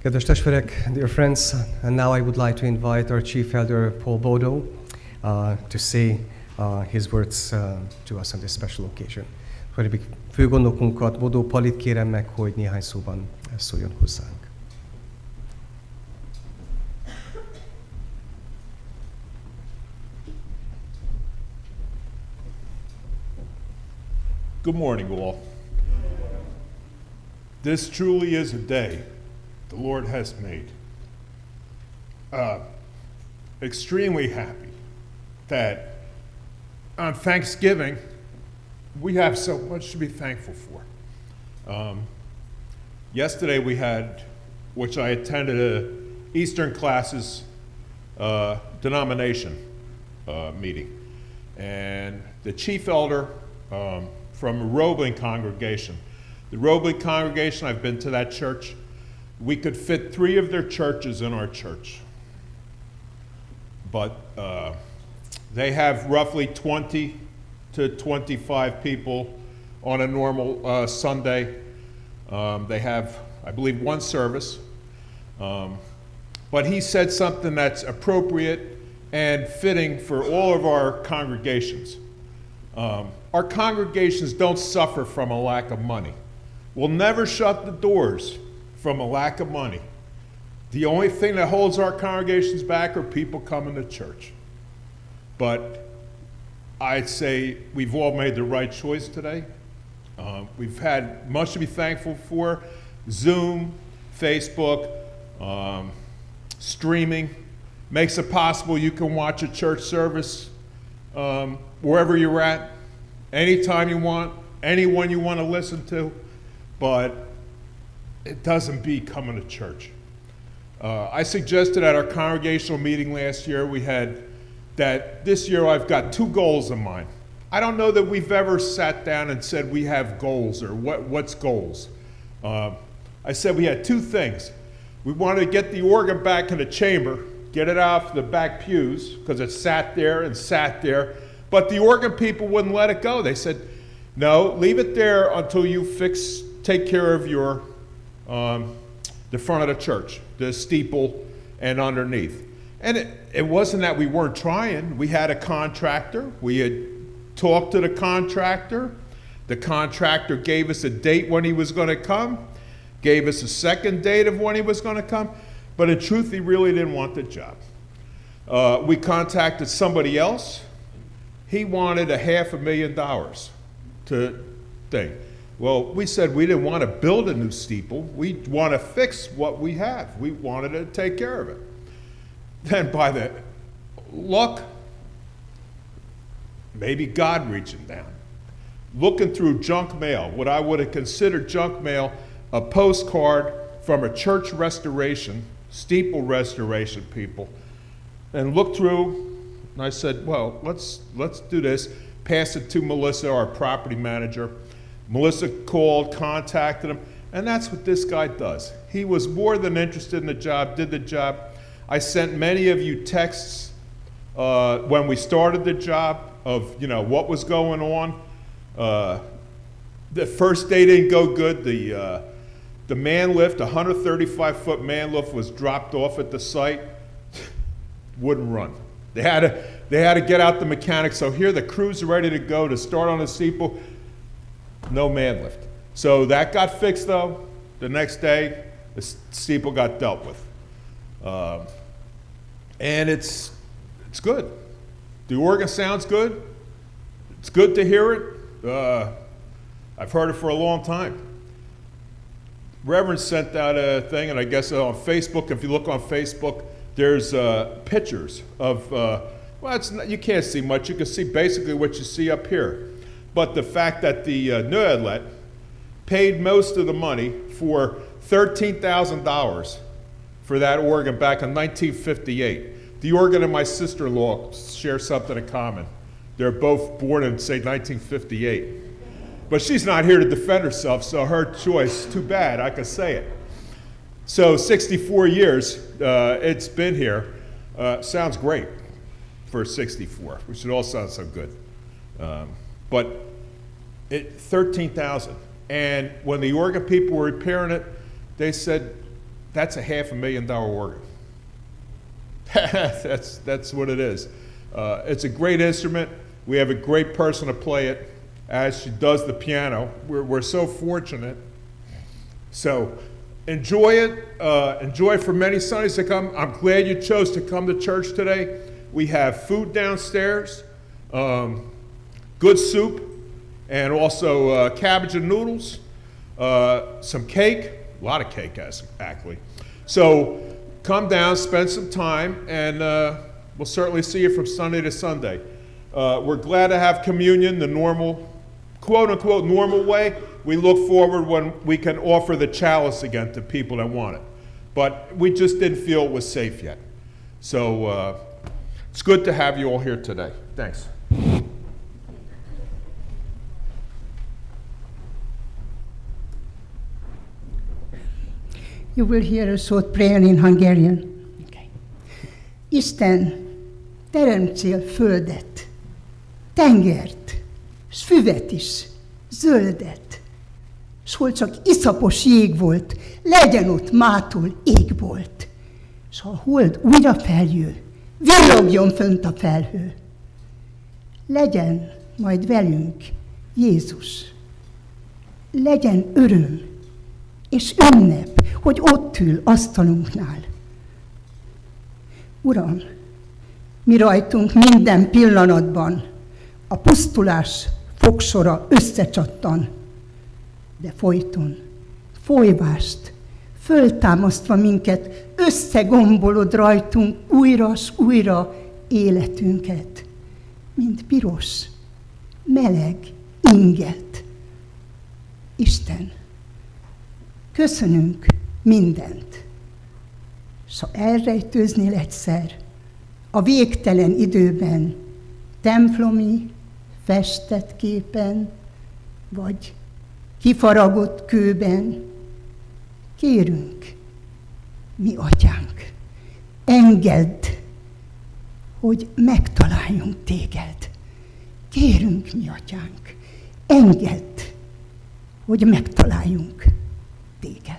Kedves testvérek, dear friends, and now I would like to invite our Chief Elder Paul Bodo to say his words to us on this special occasion. Főgondnokunkat, Bodo Palit kérem meg, hogy néhány szóban szóljon hozzánk. Good morning, all. This truly is a day the Lord has made. Extremely happy that on Thanksgiving we have so much to be thankful for. Yesterday we had, which I attended, a Eastern Classes denomination meeting, and the chief elder from a Roebling congregation. The Roebling congregation, I've been to that church. We could fit 3 of their churches in our church. But they have roughly 20 to 25 people on a normal Sunday. They have, I believe, 1 service. But he said something that's appropriate and fitting for all of our congregations. Our congregations don't suffer from a lack of money. We'll never shut the doors from a lack of money. The only thing that holds our congregations back are people coming to church. But I'd say we've all made the right choice today. We've had much to be thankful for. Zoom, Facebook, streaming makes it possible you can watch a church service wherever you're at, anytime you want, anyone you want to listen to, but it doesn't beat coming to church. I suggested at our congregational meeting last year, we had that this year I've got 2 goals in mind. I don't know that we've ever sat down and said we have goals or what's goals. I said we had 2 things. We wanted to get the organ back in the chamber, get it off the back pews, because it sat there and sat there. But the organ people wouldn't let it go. They said, no, leave it there until you take care of your, the front of the church, the steeple and underneath. And it wasn't that we weren't trying. We had a contractor. We had talked to the contractor. The contractor gave us a date when he was going to come, gave us a second date of when he was going to come. But in truth, he really didn't want the job. We contacted somebody else. He wanted $500,000 to thing. Well, we said we didn't want to build a new steeple. We want to fix what we have. We wanted to take care of it. Then by the luck, maybe God reaching down, looking through junk mail, what I would have considered junk mail, a postcard from a church restoration, steeple restoration people, and looked through. And I said, well, let's do this. Pass it to Melissa, our property manager. Melissa called, contacted him, and that's what this guy does. He was more than interested in the job, did the job. I sent many of you texts when we started the job of what was going on. The first day didn't go good. The man lift, 135-foot man lift, was dropped off at the site. Wouldn't run. They had to get out the mechanics. So here the crews are ready to go to start on the steeple. No man lift. So that got fixed though. The next day, the steeple got dealt with. And it's good. The organ sounds good. It's good to hear it. I've heard it for a long time. Reverend sent out a thing, and I guess on Facebook, if you look on Facebook, there's pictures of, you can't see much. You can see basically what you see up here. But the fact that the Nødlet paid most of the money for $13,000 for that organ back in 1958. The organ and my sister-in-law share something in common. They're both born in, say, 1958. But she's not here to defend herself, so her choice, too bad, I could say it. So 64 years it's been here. Sounds great for 64, which it all sounds so good. But $13,000. And when the organ people were repairing it, they said, that's a $500,000 organ. That's what it is. It's a great instrument. We have a great person to play it as she does the piano. We're so fortunate. So enjoy it. Enjoy for many Sundays to come. I'm glad you chose to come to church today. We have food downstairs, good soup, and also cabbage and noodles, some cake, a lot of cake actually. So come down, spend some time, and we'll certainly see you from Sunday to Sunday. We're glad to have communion the normal, quote-unquote normal way. We look forward when we can offer the chalice again to people that want it. But we just didn't feel it was safe yet. So it's good to have you all here today. Thanks. You will hear us short prayer in Hungarian. Okay. Isten, teremtsél földet, tengert, s füvet is, zöldet, s hol csak iszapos jég volt, legyen ott mától égbolt, s ha a hold újra feljő, villogjon fönt a felhő. Legyen majd velünk Jézus, legyen öröm és ünnep, hogy ott ül asztalunknál. Uram, mi rajtunk minden pillanatban a pusztulás fogsora összecsattan, de folyton, folyvást, föltámasztva minket, összegombolod rajtunk újra s újra életünket, mint piros, meleg inget. Isten, köszönünk mindent, s ha elrejtőznél egyszer a végtelen időben, templomi festett képen, vagy kifaragott kőben, kérünk, mi atyánk, engedd, hogy megtaláljunk téged. Kérünk, mi atyánk, engedd, hogy megtaláljunk téged.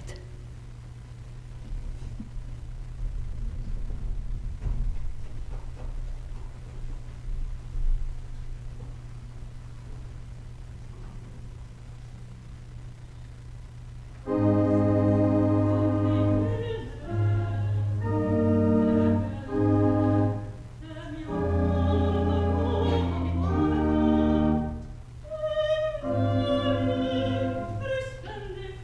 Resplendent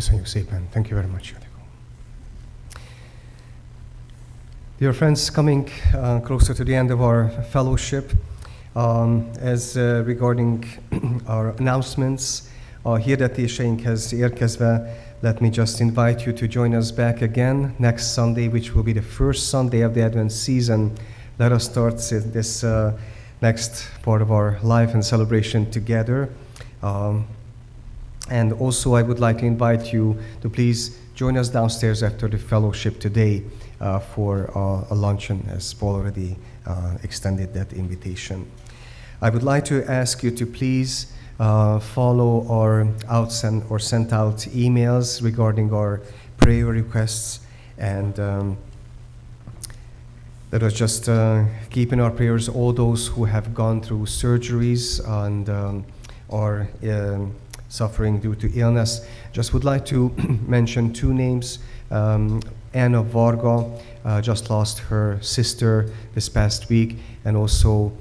Köszönjük szépen. Thank you very much. Dear friends, coming closer to the end of our fellowship, as regarding our announcements, a hirdetéseinkhez érkezve, let me just invite you to join us back again next Sunday, which will be the first Sunday of the Advent season. Let us start this next part of our life and celebration together. And also I would like to invite you to please join us downstairs after the fellowship today for a luncheon, as Paul already extended that invitation. I would like to ask you to please follow our sent out emails regarding our prayer requests, and let us just keep in our prayers all those who have gone through surgeries and are suffering due to illness. Just would like to mention two names. Anna Varga just lost her sister this past week, and also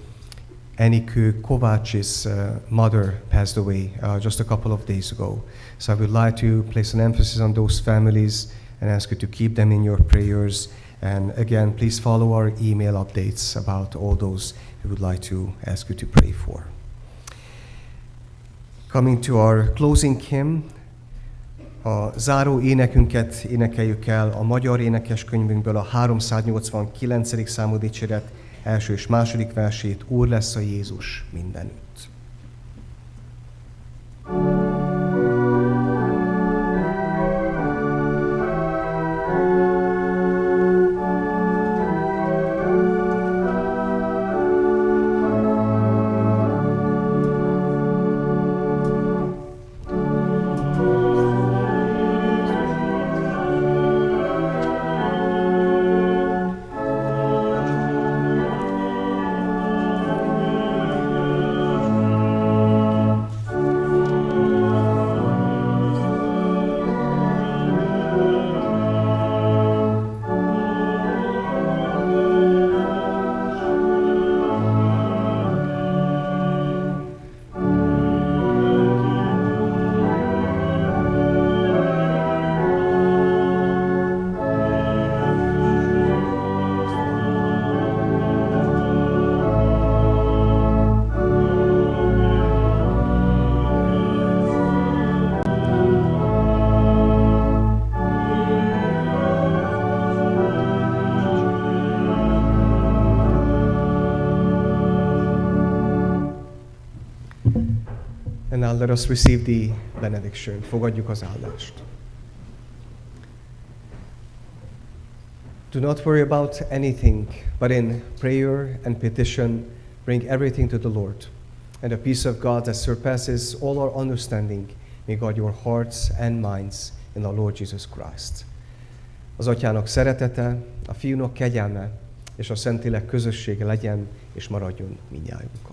Enikő Kovács's mother passed away just a couple of days ago. So I would like to place an emphasis on those families and ask you to keep them in your prayers. And again, please follow our email updates about all those we would like to ask you to pray for. Coming to our closing hymn, a záró énekünket énekeljük el a Magyar énekeskönyvünkből, a 389. számú dicséret első és második versét, Úr lesz a Jézus mindenütt. And now let us receive the benediction. Fogadjuk az áldást. Do not worry about anything, but in prayer and petition, bring everything to the Lord. And the peace of God that surpasses all our understanding may guard your hearts and minds in our Lord Jesus Christ. Az Atyának szeretete, a Fiúnak kegyelme és a Szentlélek közössége legyen és maradjon mindnyájunkon.